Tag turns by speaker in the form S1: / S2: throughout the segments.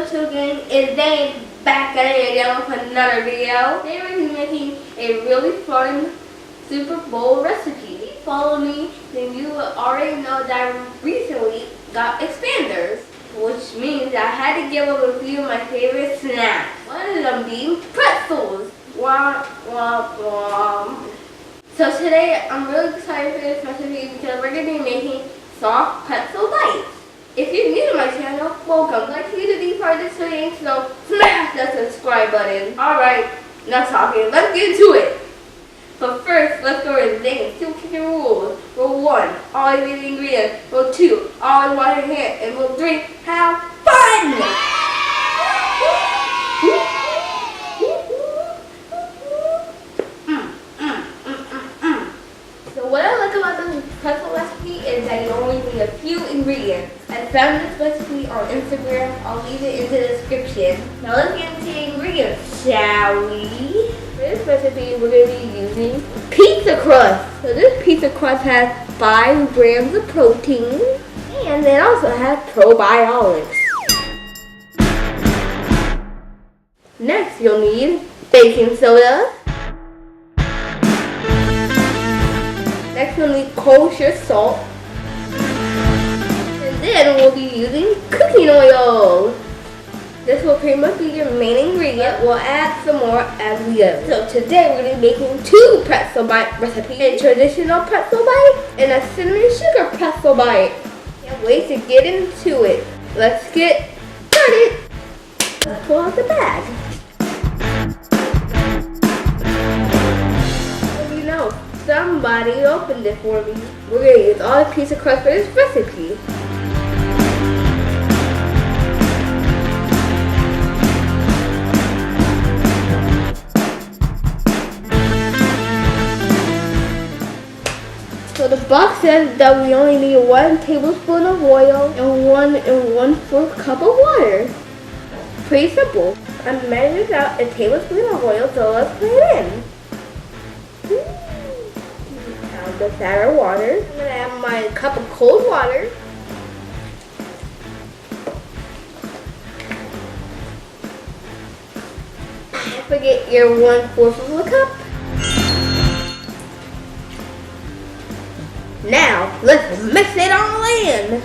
S1: What's up again? It's Dane back at it again with another video. Today we're going to be making a really fun Super Bowl recipe. If you follow me, then you will already know that I recently got expanders, which means I had to give up a few of my favorite snacks. One of them being pretzels. Womp, womp, womp. So today I'm really excited for this recipe because we're going to be making soft pretzel bites. If you're new to my channel, welcome. I'd like you to be part of this video, so smash that subscribe button. Alright, enough talking. Let's get into it. But first, let's go over the things. 2 kitchen rules. Rule 1, always read the ingredients. Rule 2, always wash your hands. And rule 3, have fun! So what I like about this pretzel recipe is that you only need a few ingredients. I found this recipe on Instagram. I'll leave it in the description. Now let's get into the ingredients, shall we? For this recipe, we're going to be using pizza crust. So this pizza crust has 5 grams of protein, and it also has probiotics. Next, you'll need baking soda. Next, we'll need kosher salt. And then we'll be using cooking oil. This will pretty much be your main ingredient. We'll add some more as we go. So today we're going to be making 2 pretzel bite recipes. A traditional pretzel bite and a cinnamon sugar pretzel bite. Can't wait to get into it. Let's get started. Let's pull out the bag. Somebody opened it for me. We're going to use all the pizza crust for this recipe. So the box says that we only need 1 tablespoon of oil and 1 cup of water. Pretty simple. I measured out a tablespoon of oil, so let's put it in. Just add our water. I'm going to add my cup of cold water. Don't forget your 1/4 of a cup. Now, let's mix it all in.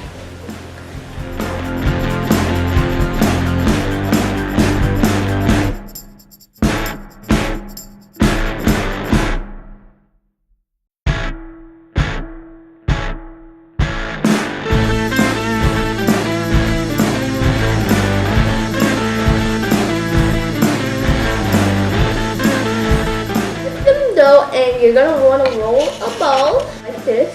S1: And you're going to want to roll a ball like this.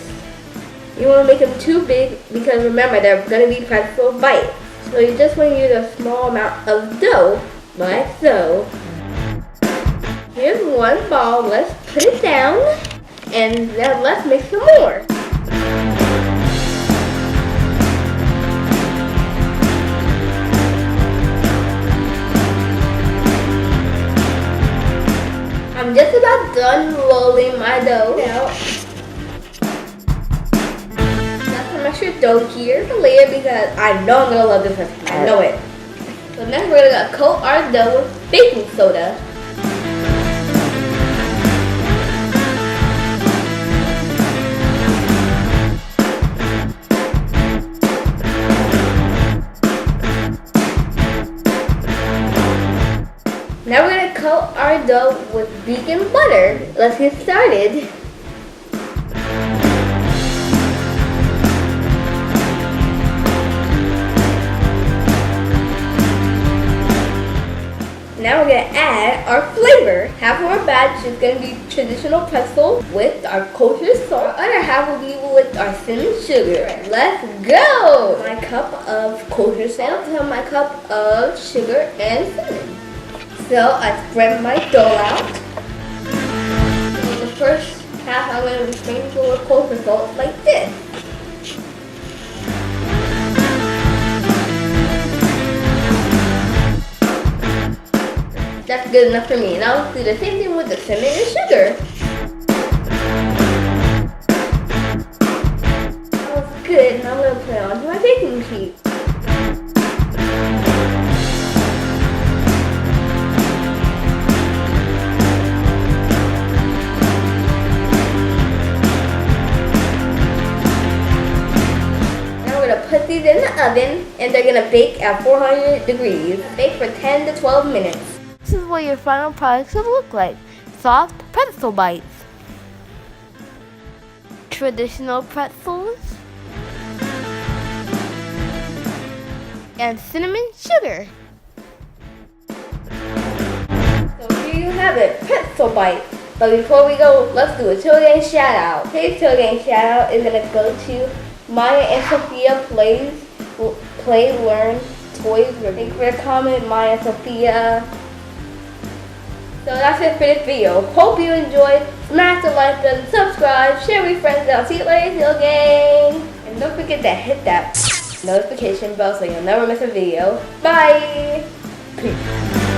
S1: You want to make them too big because remember they're going to be pretzel bites. So you just want to use a small amount of dough, like so. Here's 1 ball. Let's put it down and then let's make some more. I'm just about done rolling my dough out. Got some extra dough here for later because I know I'm going to love this recipe. I know it. So next we're going to coat our dough with baking soda. Now we're going to coat our dough with vegan butter. Let's get started. Now we're going to add our flavor. Half of our batch is going to be traditional pretzel with our kosher salt. The other half will be with our cinnamon sugar. Let's go! My cup of kosher salt and my cup of sugar and cinnamon. So I spread my dough out. In the first half I'm going to be sprinkling with kosher salt like this. That's good enough for me. Now let's do the same thing with the cinnamon and sugar. That was good. Now I'm going to put it onto my baking sheet. oven and they're gonna bake at 400 degrees. Bake for 10 to 12 minutes. This is what your final product should look like. Soft pretzel bites. Traditional pretzels. And cinnamon sugar. So here you have it, pretzel bites. But before we go, let's do a Tailgate shout out. Today's Tailgate shout out is gonna go to Maya and Sophia Play, Learn, Toys. Thank you for the comment, Maya and Sophia. So that's it for this video. Hope you enjoyed. Smash the like button, subscribe, share with friends. I'll see you later, Tailgate. And don't forget to hit that notification bell so you'll never miss a video. Bye. Peace.